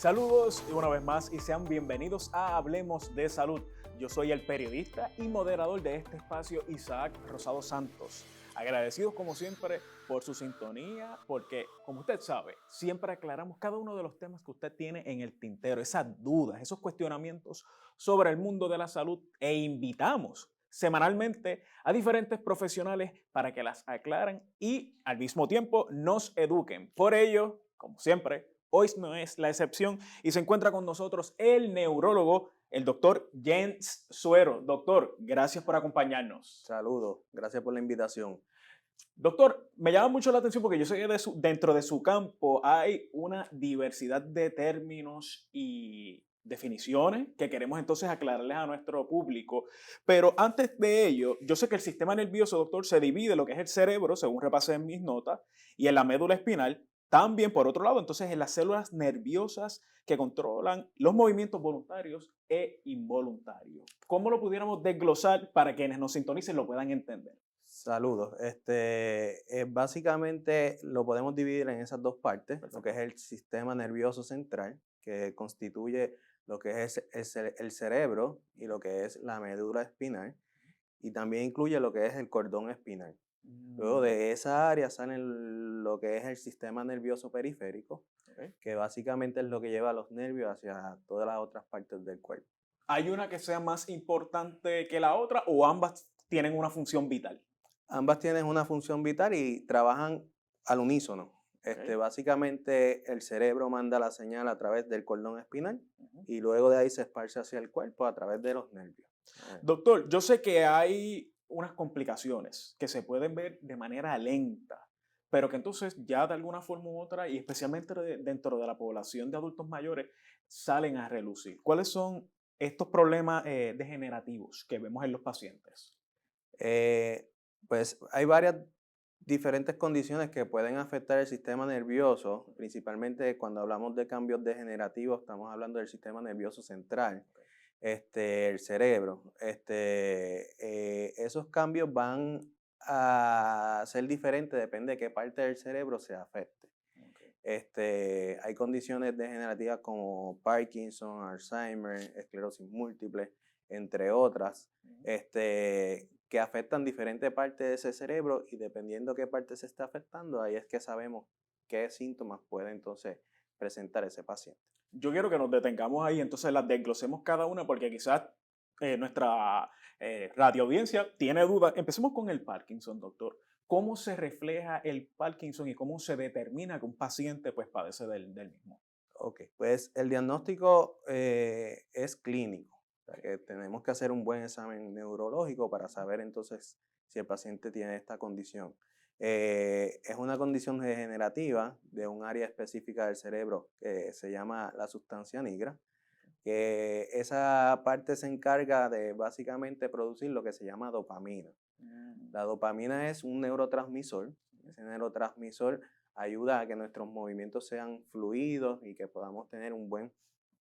Saludos y una vez más y sean bienvenidos a Hablemos de Salud. Yo soy el periodista y moderador de este espacio, Isaac Rosado Santos. Agradecidos como siempre por su sintonía, porque como usted sabe, siempre aclaramos cada uno de los temas que usted tiene en el tintero, esas dudas, esos cuestionamientos sobre el mundo de la salud e invitamos semanalmente a diferentes profesionales para que las aclaren y al mismo tiempo nos eduquen. Por ello, como siempre, hoy no es la excepción y se encuentra con nosotros el neurólogo, el doctor Jens Suero. Doctor, gracias por acompañarnos. Saludos, gracias por la invitación. Doctor, me llama mucho la atención porque yo sé que dentro de su campo hay una diversidad de términos y definiciones que queremos entonces aclararles a nuestro público. Pero antes de ello, yo sé que el sistema nervioso, doctor, se divide en lo que es el cerebro, según repasé en mis notas, y en la médula espinal. También, por otro lado, entonces en las células nerviosas que controlan los movimientos voluntarios e involuntarios. ¿Cómo lo pudiéramos desglosar para quienes nos sintonicen lo puedan entender? Saludos. Básicamente lo podemos dividir en esas dos partes, lo Perfecto. que es el sistema nervioso central, que constituye lo que es el cerebro y lo que es la médula espinal, y también incluye lo que es el cordón espinal. Luego Mm, de esa área sale lo que es el sistema nervioso periférico, ok. que básicamente es lo que lleva los nervios hacia todas las otras partes del cuerpo. ¿Hay una que sea más importante que la otra o ambas tienen una función vital? Ambas tienen una función vital y trabajan al unísono. Ok. Básicamente el cerebro manda la señal a través del cordón espinal Ujú. y luego de ahí se esparce hacia el cuerpo a través de los nervios. Doctor, yo sé que hay unas complicaciones que se pueden ver de manera lenta, pero que entonces ya de alguna forma u otra, y especialmente dentro de la población de adultos mayores, salen a relucir. ¿Cuáles son estos problemas degenerativos que vemos en los pacientes? Eh, pues hay varias diferentes condiciones que pueden afectar el sistema nervioso, principalmente cuando hablamos de cambios degenerativos, estamos hablando del sistema nervioso central, el cerebro. Esos cambios van a ser diferentes, depende de qué parte del cerebro se afecte. Ok. Hay condiciones degenerativas como Parkinson, Alzheimer, esclerosis múltiple, entre otras, Ujú. que afectan diferentes partes de ese cerebro y dependiendo qué parte se está afectando, ahí es que sabemos qué síntomas puede entonces presentar ese paciente. Yo quiero que nos detengamos ahí, entonces las desglosemos cada una porque quizás nuestra radio audiencia tiene dudas. Empecemos con el Parkinson, doctor. ¿Cómo se refleja el Parkinson y cómo se determina que un paciente pues, padece del mismo? Ok, pues el diagnóstico es clínico, o sea Ok. que tenemos que hacer un buen examen neurológico para saber entonces si el paciente tiene esta condición. Es una condición degenerativa de un área específica del cerebro que se llama la sustancia nigra, que esa parte se encarga de básicamente producir lo que se llama dopamina. Mm, La dopamina es un neurotransmisor. ujú. Ese neurotransmisor ayuda a que nuestros movimientos sean fluidos y que podamos tener un buen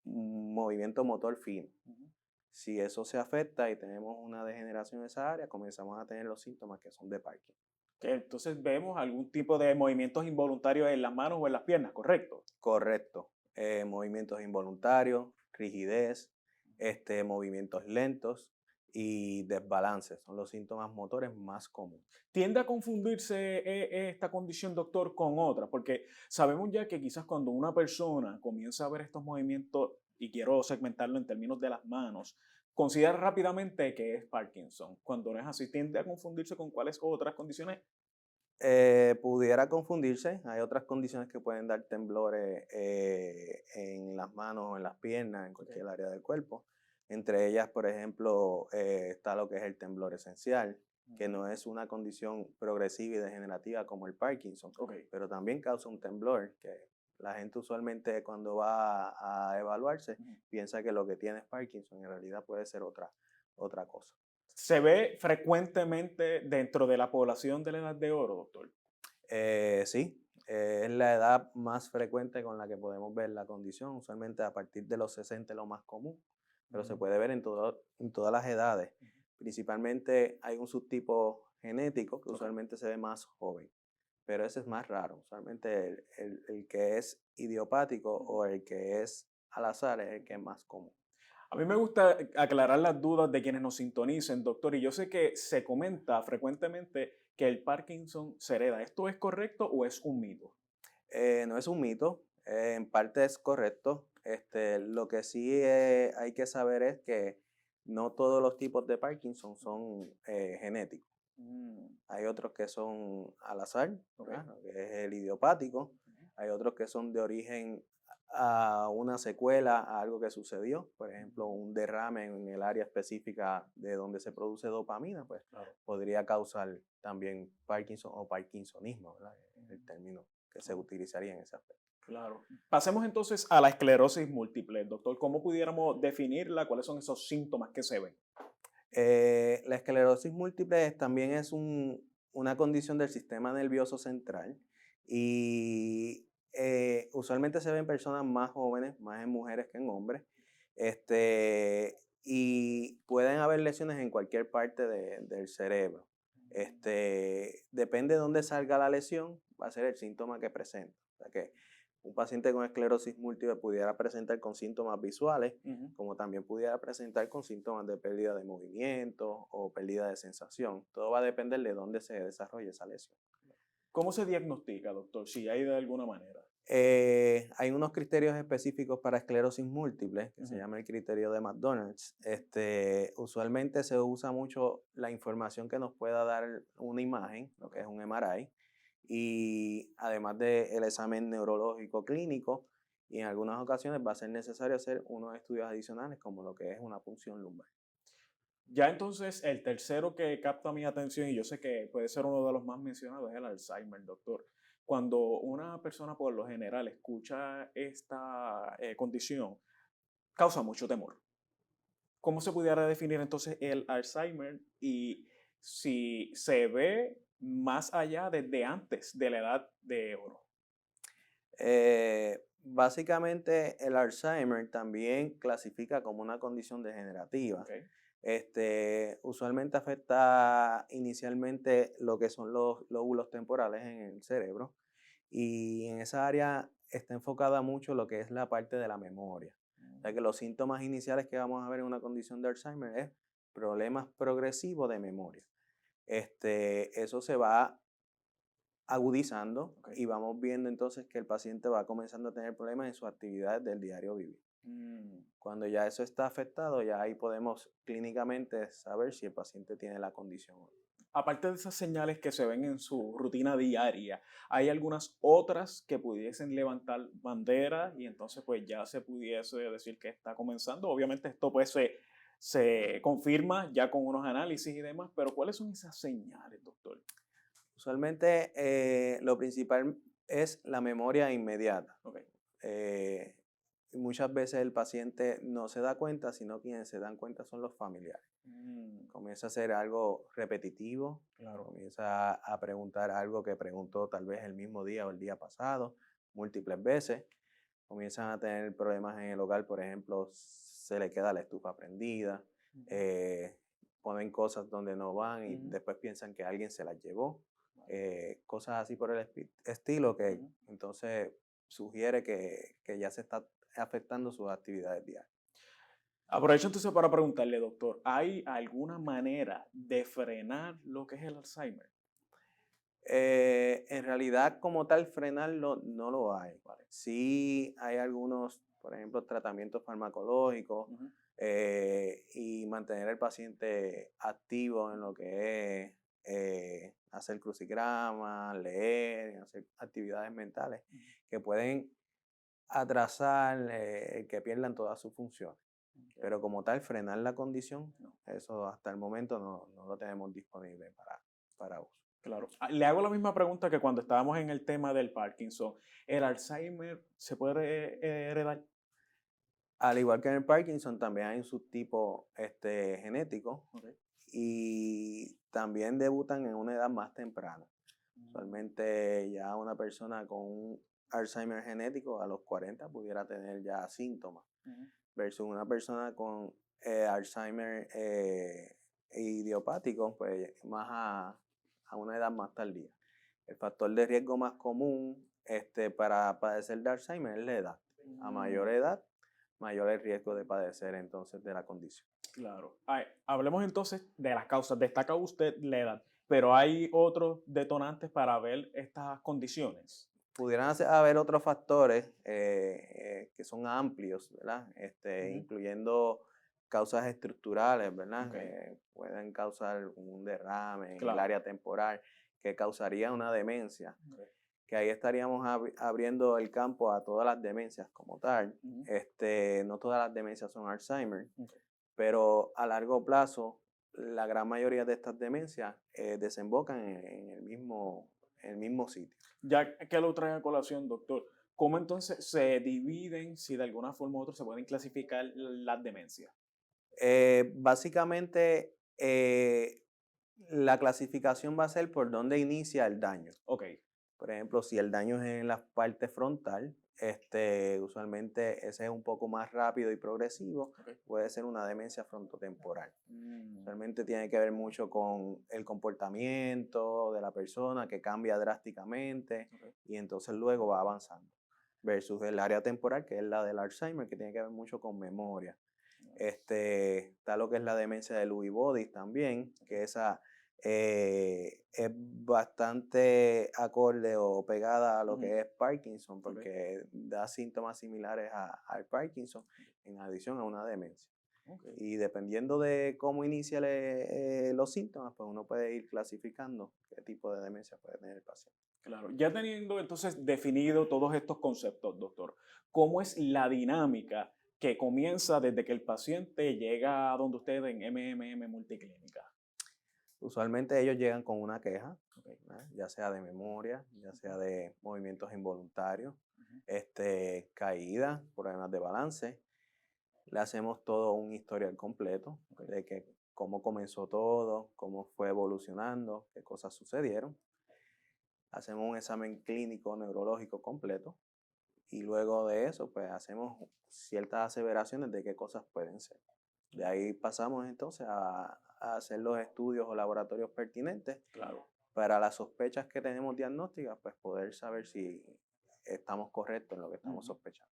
movimiento motor fino. Ujú. Si eso se afecta y tenemos una degeneración en esa área, comenzamos a tener los síntomas que son de Parkinson. Que entonces vemos algún tipo de movimientos involuntarios en las manos o en las piernas, ¿correcto? Correcto. Movimientos involuntarios, rigidez, movimientos lentos y desbalances son los síntomas motores más comunes. Tiende a confundirse esta condición, doctor, con otra, porque sabemos ya que quizás cuando una persona comienza a ver estos movimientos, y quiero segmentarlo en términos de las manos, considera rápidamente que es Parkinson. Cuando no es así, tiende a confundirse con cuáles otras condiciones. Pudiera confundirse, hay otras condiciones que pueden dar temblores en las manos o en las piernas, en Ok. cualquier área del cuerpo. Entre ellas, por ejemplo, está lo que es el temblor esencial, que Ujú. no es una condición progresiva y degenerativa como el Parkinson, Ok. pero también causa un temblor, que la gente usualmente cuando va a evaluarse Ujú. piensa que lo que tiene es Parkinson, en realidad puede ser otra cosa. Se ve frecuentemente dentro de la población de la edad de oro, doctor. Sí, es la edad más frecuente con la que podemos ver la condición, usualmente a partir de los 60 es lo más común, pero se Mm. puede ver en todas las edades. Principalmente hay un subtipo genético que Ok. usualmente se ve más joven, pero ese es más raro. Usualmente el que es idiopático Ujú. o el que es al azar es el que es más común. A mí me gusta aclarar las dudas de quienes nos sintonicen, doctor, y yo sé que se comenta frecuentemente que el Parkinson se hereda. ¿Esto es correcto o es un mito? No es un mito, en parte es correcto. Lo que sí hay que saber es que no todos los tipos de Parkinson son genéticos. Mm, Hay otros que son al azar, ok. ¿verdad? Que es el idiopático. Hay otros que son de origen a una secuela, a algo que sucedió. Por ejemplo, un derrame en el área específica de donde se produce dopamina, pues Claro. podría causar también Parkinson o parkinsonismo, ¿verdad? Es el término que se utilizaría en ese aspecto. Claro. Pasemos entonces a la esclerosis múltiple, doctor. ¿Cómo pudiéramos definirla? ¿Cuáles son esos síntomas que se ven? La esclerosis múltiple también es una condición del sistema nervioso central y usualmente se ve en personas más jóvenes, más en mujeres que en hombres, y pueden haber lesiones en cualquier parte del cerebro. Depende de dónde salga la lesión, va a ser el síntoma que presenta. O sea que un paciente con esclerosis múltiple pudiera presentar con síntomas visuales, Ujú. como también pudiera presentar con síntomas de pérdida de movimiento o pérdida de sensación. Todo va a depender de dónde se desarrolle esa lesión. ¿Cómo se diagnostica, doctor? Si hay de alguna manera. Hay unos criterios específicos para esclerosis múltiple, que se Ujú. llama el criterio de McDonald's. Usualmente se usa mucho la información que nos pueda dar una imagen, lo que es un MRI, y además del examen neurológico clínico, y en algunas ocasiones va a ser necesario hacer unos estudios adicionales, como lo que es una punción lumbar. Ya entonces el tercero que capta mi atención, y yo sé que puede ser uno de los más mencionados, es el Alzheimer, doctor. Cuando una persona por lo general escucha esta condición, causa mucho temor. ¿Cómo se pudiera definir entonces el Alzheimer y si se ve más allá desde antes de la edad de oro? Básicamente el Alzheimer también clasifica como una condición degenerativa. Okay. Usualmente afecta inicialmente lo que son los lóbulos temporales en el cerebro y en esa área está enfocada mucho lo que es la parte de la memoria. O sea que los síntomas iniciales que vamos a ver en una condición de Alzheimer es problemas progresivos de memoria. Eso se va agudizando Okay. y vamos viendo entonces que el paciente va comenzando a tener problemas en sus actividades del diario vivir. Mm. Cuando ya eso está afectado, ya ahí podemos clínicamente saber si el paciente tiene la condición o no. Aparte de esas señales que se ven en su rutina diaria, ¿hay algunas otras que pudiesen levantar bandera y entonces pues ya se pudiese decir que está comenzando? Obviamente esto pues se confirma ya con unos análisis y demás, pero ¿cuáles son esas señales, doctor? Usualmente lo principal es la memoria inmediata. Ok. Eh, y muchas veces el paciente no se da cuenta, sino quienes se dan cuenta son los familiares. Mm, Comienza a ser algo repetitivo, claro. comienza a preguntar algo que preguntó tal vez el mismo día o el día pasado, múltiples veces, comienzan a tener problemas en el hogar, por ejemplo, se le queda la estufa prendida, Ujú, eh, ponen cosas donde no van y ujú, después piensan que alguien se las llevó, cosas así por el estilo que ujú. entonces sugiere que ya se está afectando sus actividades diarias. Aprovecho entonces para preguntarle, doctor, ¿hay alguna manera de frenar lo que es el Alzheimer? En realidad, como tal, frenarlo no lo hay. Vale. Sí hay algunos, por ejemplo, tratamientos farmacológicos Ujú, y mantener al paciente activo en lo que es hacer crucigramas, leer, hacer actividades mentales ujú, que pueden atrasar que pierdan todas sus funciones. ok, Pero como tal, frenar la condición, no. eso hasta el momento no lo tenemos disponible para uso. Claro. Le hago la misma pregunta que cuando estábamos en el tema del Parkinson. ¿El Alzheimer se puede heredar? Al igual que en el Parkinson, también hay un subtipo genético Okay. y también debutan en una edad más temprana. Mm, Usualmente ya una persona con un Alzheimer genético a los 40 pudiera tener ya síntomas, ujú, versus una persona con Alzheimer idiopático, pues más a una edad más tardía. El factor de riesgo más común para padecer de Alzheimer es la edad. A mayor mm, edad, mayor el riesgo de padecer entonces de la condición. Claro. Ay, hablemos entonces de las causas. Destaca usted la edad, pero hay otros detonantes para ver estas condiciones. Pudieran haber otros factores que son amplios, ¿verdad? Ujú. Incluyendo causas estructurales, ¿verdad? Ok, Pueden causar un derrame en el claro. área temporal que causaría una demencia, Ok. que ahí estaríamos abriendo el campo a todas las demencias como tal. Ujú. No todas las demencias son Alzheimer, Ok. pero a largo plazo la gran mayoría de estas demencias desembocan en el mismo sitio. Ya que lo trae a colación, doctor, ¿cómo entonces se dividen, si de alguna forma u otra se pueden clasificar las demencias? Básicamente, la clasificación va a ser por dónde inicia el daño. Ok, Por ejemplo, si el daño es en la parte frontal, usualmente ese es un poco más rápido y progresivo, ok. puede ser una demencia frontotemporal. Mm, Realmente tiene que ver mucho con el comportamiento de la persona que cambia drásticamente ok. y entonces luego va avanzando. Versus el área temporal, que es la del Alzheimer, que tiene que ver mucho con memoria. Está lo que es la demencia de Lewy Bodies también, que esa es bastante acorde o pegada a lo Ujú. que es Parkinson, Ok, porque da síntomas similares al Parkinson, en adición a una demencia. ok. Y dependiendo de cómo inicia los síntomas, pues uno puede ir clasificando qué tipo de demencia puede tener el paciente. Claro, ya teniendo entonces definido todos estos conceptos, doctor, ¿cómo es la dinámica que comienza desde que el paciente llega a donde usted en MMM Multiclínica? Usualmente ellos llegan con una queja, Ok, ¿verdad? Ya sea de memoria, ya sea de movimientos involuntarios, ujú, caídas, problemas de balance. Le hacemos todo un historial completo ok, de cómo comenzó todo, cómo fue evolucionando, qué cosas sucedieron. Hacemos un examen clínico neurológico completo y luego de eso, pues hacemos ciertas aseveraciones de qué cosas pueden ser. De ahí pasamos entonces a hacer los estudios o laboratorios pertinentes claro. para las sospechas que tenemos diagnósticas, pues poder saber si estamos correctos en lo que estamos Ujú. sospechando.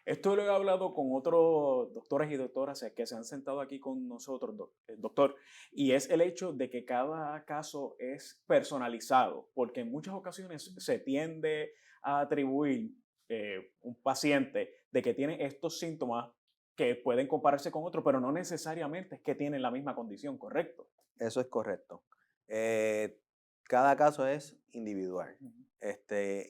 Esto lo he hablado con otros doctores y doctoras que se han sentado aquí con nosotros, doctor, y es el hecho de que cada caso es personalizado, porque en muchas ocasiones se tiende a atribuir un paciente de que tiene estos síntomas que pueden compararse con otro, pero no necesariamente es que tienen la misma condición, ¿correcto? Eso es correcto. Eh, Cada caso es individual. Ujú.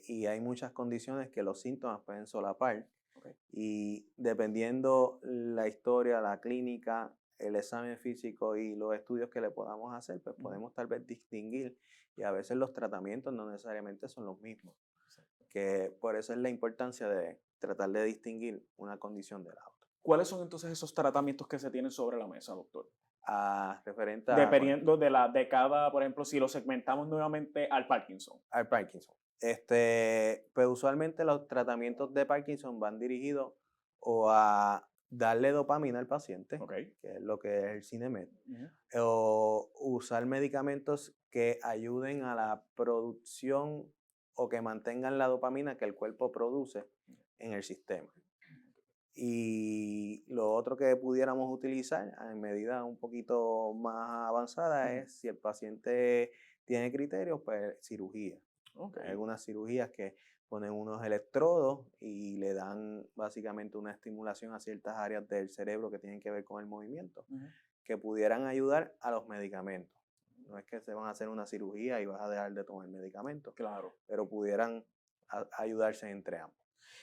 Y hay muchas condiciones que los síntomas pueden solapar Ok. y dependiendo la historia, la clínica, el examen físico y los estudios que le podamos hacer, pues Ujú. podemos tal vez distinguir y a veces los tratamientos no necesariamente son los mismos, Exacto. que por eso es la importancia de tratar de distinguir una condición de la otra. ¿Cuáles son entonces esos tratamientos que se tienen sobre la mesa, doctor? Referente a, por ejemplo, Dependiendo de de cada, por ejemplo, si lo segmentamos nuevamente al Parkinson. al Parkinson. Pues usualmente los tratamientos de Parkinson van dirigidos o a darle dopamina al paciente, Ok. que es lo que es el Cinemed, Ujú. o usar medicamentos que ayuden a la producción o que mantengan la dopamina que el cuerpo produce en el sistema. Y lo otro que pudiéramos utilizar en medida un poquito más avanzada Ujú. es si el paciente tiene criterios, pues cirugía. Ok. Hay algunas cirugías que ponen unos electrodos y le dan básicamente una estimulación a ciertas áreas del cerebro que tienen que ver con el movimiento, Ujú. que pudieran ayudar a los medicamentos. No es que se van a hacer una cirugía y vas a dejar de tomar medicamentos, Claro. pero pudieran ayudarse entre ambos.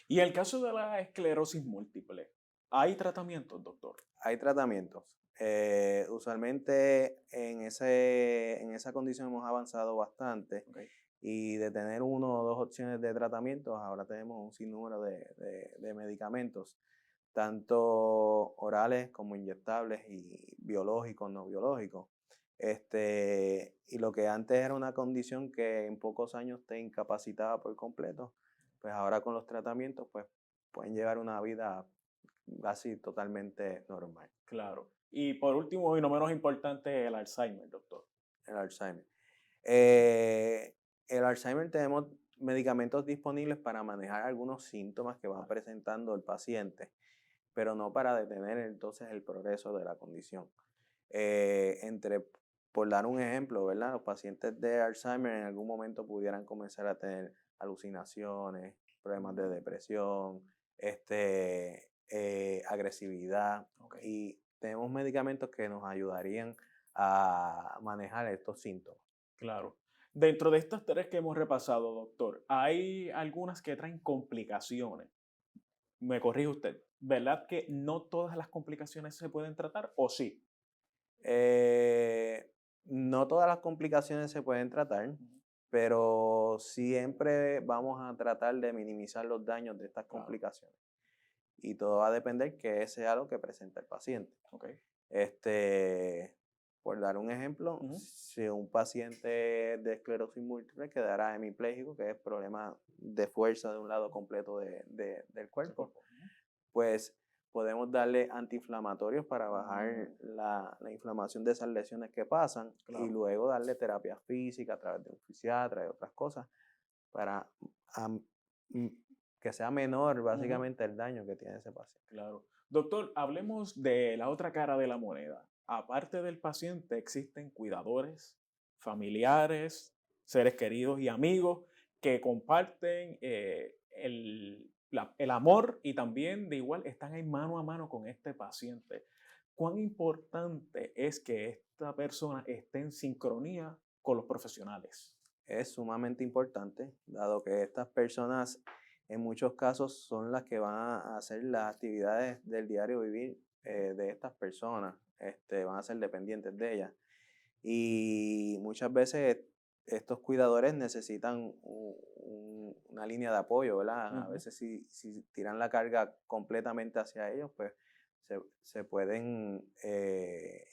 Y el caso de la esclerosis múltiple, ¿hay tratamientos, doctor? Hay tratamientos. Usualmente en esa condición hemos avanzado bastante Ok. y de tener uno o dos opciones de tratamientos, ahora tenemos un sinnúmero de medicamentos, tanto orales como inyectables y biológicos, no biológicos. Y lo que antes era una condición que en pocos años te incapacitaba por completo, pues ahora con los tratamientos pues pueden llevar una vida casi totalmente normal, Claro. Y por último, y no menos importante, el Alzheimer, doctor. el Alzheimer. Eh, el Alzheimer tenemos medicamentos disponibles para manejar algunos síntomas que va Vale. presentando el paciente, pero no para detener entonces el progreso de la condición. Por dar un ejemplo, ¿verdad? Los pacientes de Alzheimer en algún momento pudieran comenzar a tener alucinaciones, problemas de depresión, agresividad, y tenemos medicamentos que nos ayudarían a manejar estos síntomas. Claro. Dentro de estas tres que hemos repasado, doctor, hay algunas que traen complicaciones. Me corrige usted, ¿verdad que no todas las complicaciones se pueden tratar o sí? No todas las complicaciones se pueden tratar, pero siempre vamos a tratar de minimizar los daños de estas Claro. complicaciones. Y todo va a depender que sea lo que presenta el paciente. Ok. Por dar un ejemplo, Ujú. si un paciente de esclerosis múltiple quedará hemipléjico, que es problema de fuerza de un lado completo del cuerpo, pues podemos darle antiinflamatorios para bajar la inflamación de esas lesiones que pasan, Claro. y luego darle terapia física a través de un fisiatra y otras cosas para am- m- que sea menor básicamente el daño que tiene ese paciente. Claro. Doctor, hablemos de la otra cara de la moneda. Aparte del paciente, existen cuidadores, familiares, seres queridos y amigos que comparten el amor y también de igual están ahí mano a mano con este paciente. ¿Cuán importante es que esta persona esté en sincronía con los profesionales? Es sumamente importante, dado que estas personas en muchos casos son las que van a hacer las actividades del diario vivir de estas personas, van a ser dependientes de ellas. Y muchas veces estos cuidadores necesitan una línea de apoyo, ¿verdad? A veces si tiran la carga completamente hacia ellos, pues se pueden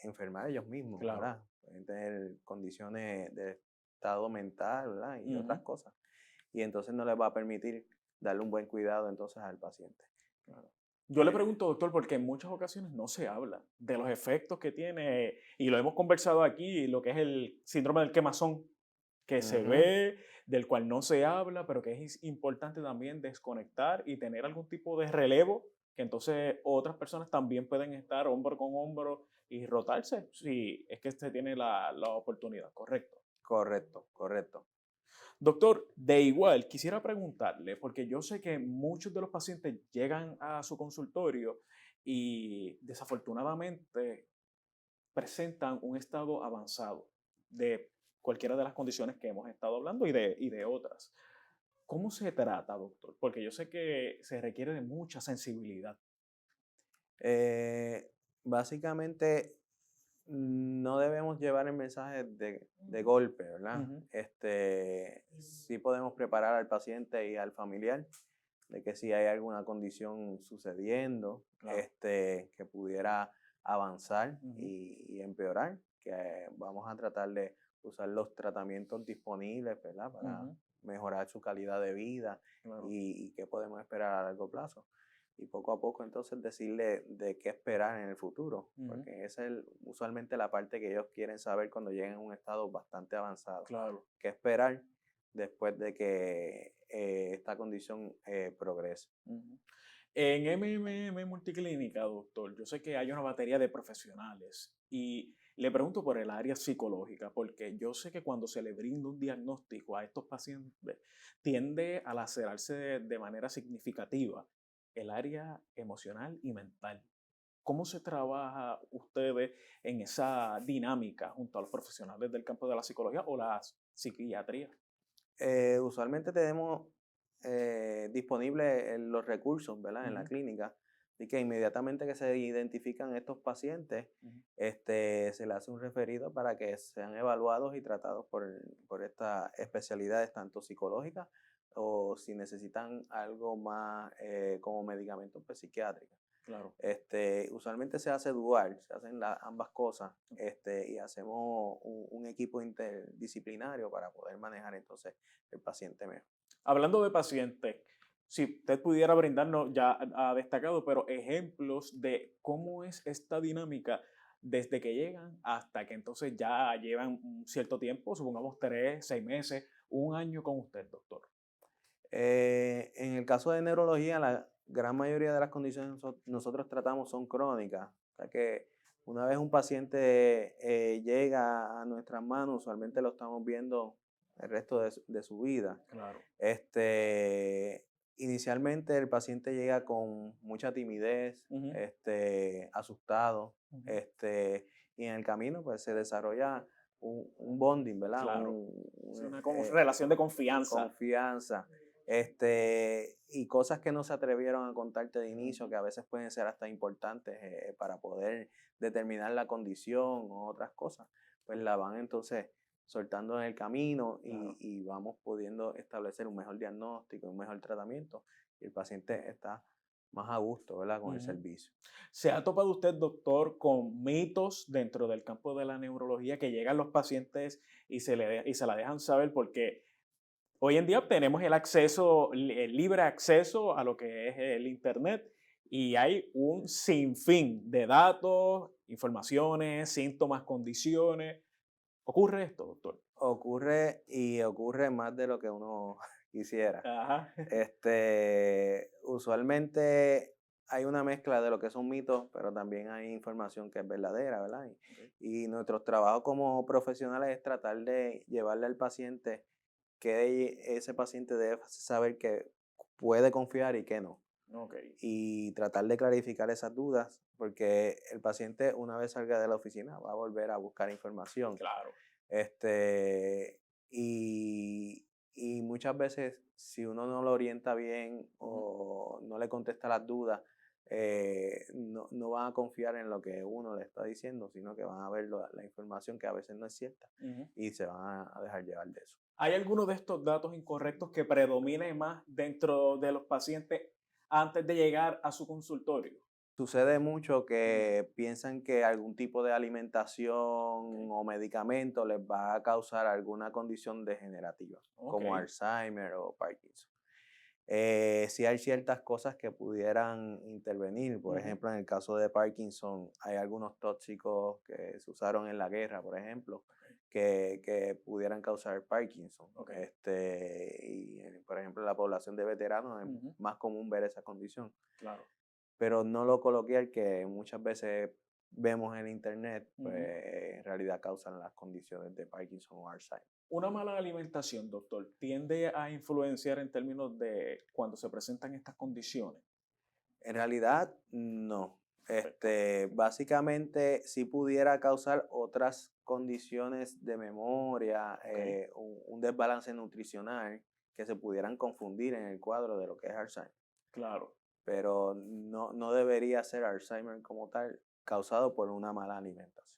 enfermar ellos mismos, Claro. ¿verdad? Pueden tener condiciones de estado mental, ¿verdad? Y otras cosas. Y entonces no les va a permitir darle un buen cuidado entonces al paciente. Claro. Yo le pregunto, doctor, porque en muchas ocasiones no se habla de los efectos que tiene, y lo hemos conversado aquí, lo que es el síndrome del quemazón, que se Ujú. ve, del cual no se habla, pero que es importante también desconectar y tener algún tipo de relevo, que entonces otras personas también pueden estar hombro con hombro y rotarse, si es que se tiene la oportunidad, correcto. Correcto, correcto. Doctor, de igual, quisiera preguntarle, porque yo sé que muchos de los pacientes llegan a su consultorio y desafortunadamente presentan un estado avanzado de cualquiera de las condiciones que hemos estado hablando y de otras. ¿Cómo se trata, doctor? Porque yo sé que se requiere de mucha sensibilidad. Básicamente no debemos llevar el mensaje de golpe, ¿verdad? Ujú. Sí podemos preparar al paciente y al familiar de que si hay alguna condición sucediendo, Claro. que pudiera avanzar Ujú. y empeorar, que vamos a tratar de usar los tratamientos disponibles, ¿verdad? Para Ujú. mejorar su calidad de vida Claro. y qué podemos esperar a largo plazo. Y poco a poco entonces decirle de qué esperar en el futuro, Ujú. porque esa es usualmente la parte que ellos quieren saber cuando lleguen a un estado bastante avanzado. Claro. ¿Qué esperar después de que esta condición progrese? Ujú. En MMM Multiclínica, doctor, yo sé que hay una batería de profesionales y le pregunto por el área psicológica, porque yo sé que cuando se le brinda un diagnóstico a estos pacientes, tiende a lacerarse de manera significativa el área emocional y mental. ¿Cómo se trabaja ustedes en esa dinámica junto a los profesionales del campo de la psicología o la psiquiatría? Usualmente tenemos disponibles los recursos, ¿verdad? En la Ujú. clínica, y que inmediatamente que se identifican estos pacientes, Ujú. se le hace un referido para que sean evaluados y tratados por estas especialidades, tanto psicológicas o si necesitan algo más como medicamentos pues, psiquiátricos. Claro. Usualmente se hace dual, se hacen ambas cosas, y hacemos un equipo interdisciplinario para poder manejar entonces el paciente mejor. Hablando de pacientes, si usted pudiera brindarnos, ya ha destacado, pero ejemplos de cómo es esta dinámica desde que llegan hasta que entonces ya llevan un cierto tiempo, supongamos 3, 6 meses, un año con usted, doctor. En el caso de neurología, gran mayoría de las condiciones que nosotros tratamos son crónicas. O sea que una vez un paciente llega a nuestras manos, usualmente lo estamos viendo el resto de su vida. Claro. Inicialmente el paciente llega con mucha timidez, Ujú, asustado, ujú. y en el camino pues se desarrolla un bonding, ¿verdad? Claro. Sí, Un, una relación de confianza. confianza, y cosas que no se atrevieron a contarte de inicio, que a veces pueden ser hasta importantes para poder determinar la condición o otras cosas, pues la van entonces soltando en el camino Claro. y vamos pudiendo establecer un mejor diagnóstico, un mejor tratamiento y el paciente está más a gusto, ¿verdad? Con el Ujú. servicio. ¿Se ha topado usted, doctor, con mitos dentro del campo de la neurología que llegan los pacientes y y se la dejan saber? Porque hoy en día tenemos el acceso, el libre acceso a lo que es el Internet y hay un sinfín de datos, informaciones, síntomas, condiciones. ¿Ocurre esto, doctor? Ocurre y ocurre más de lo que uno quisiera. Ajá. Usualmente hay una mezcla de lo que son mitos, pero también hay información que es verdadera, ¿verdad? Ok. Y nuestro trabajo como profesionales es tratar de llevarle al paciente que ese paciente debe saber que puede confiar y que no. Ok. Y tratar de clarificar esas dudas, porque el paciente una vez salga de la oficina va a volver a buscar información. Claro. Este, y muchas veces, si uno no lo orienta bien Ujú, o no le contesta las dudas, no van a confiar en lo que uno le está diciendo, sino que van a ver la información que a veces no es cierta ujú. y se van a dejar llevar de eso. ¿Hay alguno de estos datos incorrectos que predomine más dentro de los pacientes antes de llegar a su consultorio? Sucede mucho Ujú. que piensan que algún tipo de alimentación Ok. o medicamento les va a causar alguna condición degenerativa, Ok. como Alzheimer o Parkinson. Sí hay ciertas cosas que pudieran intervenir. Por Ujú. ejemplo, en el caso de Parkinson, hay algunos tóxicos que se usaron en la guerra, por ejemplo, que pudieran causar Parkinson. Ok. Por ejemplo, en la población de veteranos es Ujú. más común ver esa condición. Claro. Pero no lo coloquial que muchas veces vemos en internet, pues Ujú. en realidad causan las condiciones de Parkinson o Alzheimer. Una mala alimentación, doctor, tiende a influenciar en términos de cuando se presentan estas condiciones. En realidad, no. Perfecto. Básicamente, sí pudiera causar otras condiciones de memoria, Ok. un desbalance nutricional que se pudieran confundir en el cuadro de lo que es Alzheimer. Claro. Pero no debería ser Alzheimer como tal, causado por una mala alimentación.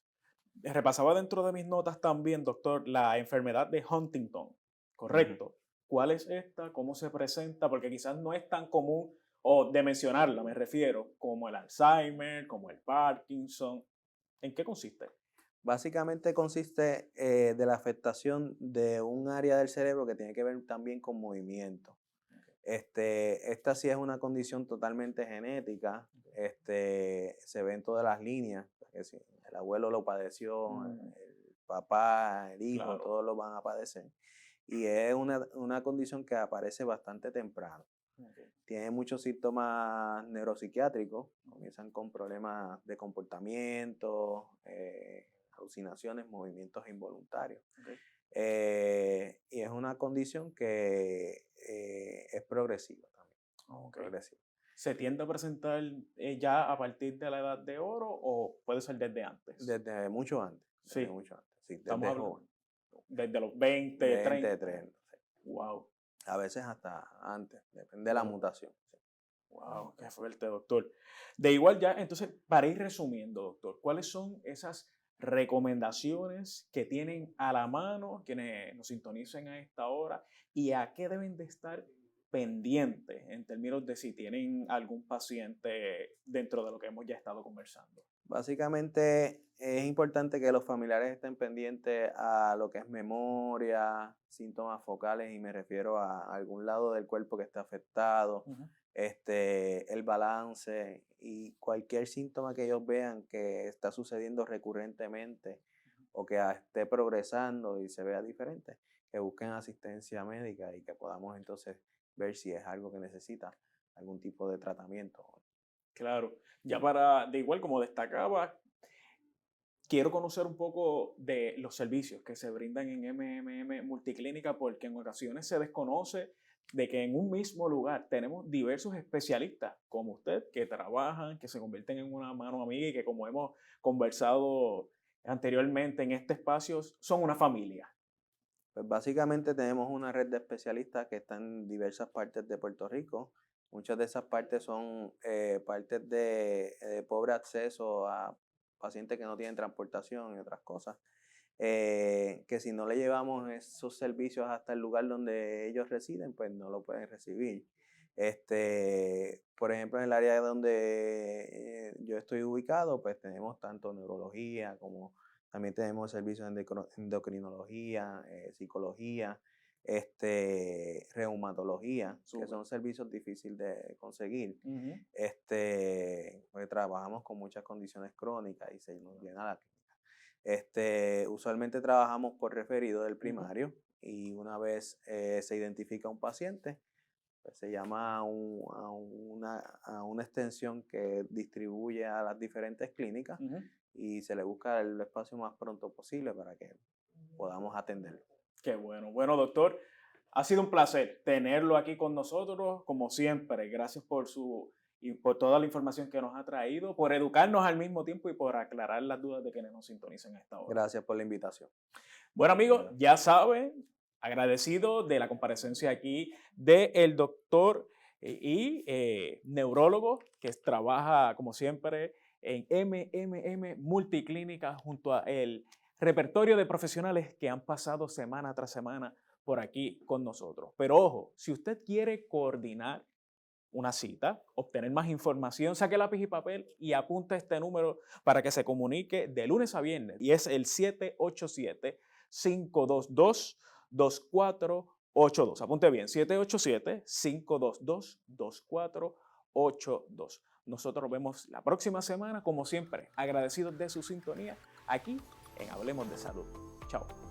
Repasaba dentro de mis notas también, doctor, la enfermedad de Huntington. Ujú. Correcto. ¿Cuál es esta? ¿Cómo se presenta? Porque quizás no es tan común, o de mencionarla me refiero, como el Alzheimer, como el Parkinson. ¿En qué consiste? Básicamente consiste de la afectación de un área del cerebro que tiene que ver también con movimiento. Esta sí es una condición totalmente genética. Se ve en todas las líneas. Que si el abuelo lo padeció, Mm, el papá, el hijo, claro. todos lo van a padecer. Y es una condición que aparece bastante temprano. Ok. Tiene muchos síntomas neuropsiquiátricos, comienzan con problemas de comportamiento, alucinaciones, movimientos involuntarios. Ok. Y es una condición que es progresiva también, Ok. progresiva. ¿Se tiende a presentar ya a partir de la edad de oro o puede ser desde antes? Desde Sí, mucho antes, sí, estamos desde hablando joven, desde los 20, 20, 30. 30, sí. Wow. A veces hasta antes, depende de la Wow. mutación. Sí. Wow, qué fuerte, doctor. De igual ya, entonces, para ir resumiendo, doctor, ¿cuáles son esas recomendaciones que tienen a la mano quienes nos sintonicen a esta hora y a qué deben de estar pendientes en términos de si tienen algún paciente dentro de lo que hemos ya estado conversando? Básicamente es importante que los familiares estén pendientes a lo que es memoria, síntomas focales, y me refiero a algún lado del cuerpo que esté afectado, Ujú. el balance y cualquier síntoma que ellos vean que está sucediendo recurrentemente o que esté progresando y se vea diferente, que busquen asistencia médica y que podamos entonces ver si es algo que necesita algún tipo de tratamiento. Claro, ya para, de igual como destacaba, quiero conocer un poco de los servicios que se brindan en MMM Multiclínica, porque en ocasiones se desconoce de que en un mismo lugar tenemos diversos especialistas como usted que trabajan, que se convierten en una mano amiga y que, como hemos conversado anteriormente en este espacio, son una familia. Pues básicamente tenemos una red de especialistas que están en diversas partes de Puerto Rico. Muchas de esas partes son partes de pobre acceso a pacientes que no tienen transportación y otras cosas. Que si no le llevamos esos servicios hasta el lugar donde ellos residen, pues no lo pueden recibir. Por ejemplo, en el área donde yo estoy ubicado, pues tenemos tanto neurología como también tenemos servicios de endocrinología, psicología, reumatología, que son servicios difíciles de conseguir. Uh-huh. Pues trabajamos con muchas condiciones crónicas y se nos llena la usualmente trabajamos por referido del primario y una vez se identifica un paciente, pues se llama a una extensión que distribuye a las diferentes clínicas y se le busca el espacio más pronto posible para que podamos atenderlo. Qué bueno. Bueno, doctor, ha sido un placer tenerlo aquí con nosotros, como siempre. Gracias por toda la información que nos ha traído, por educarnos al mismo tiempo y por aclarar las dudas de quienes nos sintonizan a esta hora. Gracias por la invitación. Bueno, amigos, ya saben, agradecido de la comparecencia aquí del doctor y neurólogo que trabaja, como siempre, en MMM Multiclínica junto a el repertorio de profesionales que han pasado semana tras semana por aquí con nosotros. Pero ojo, si usted quiere coordinar una cita, obtener más información, saque lápiz y papel y apunte este número para que se comunique de lunes a viernes. Y es el 787-522-2482. Apunte bien, 787-522-2482. Nosotros nos vemos la próxima semana, como siempre, agradecidos de su sintonía aquí en Hablemos de Salud. Chao.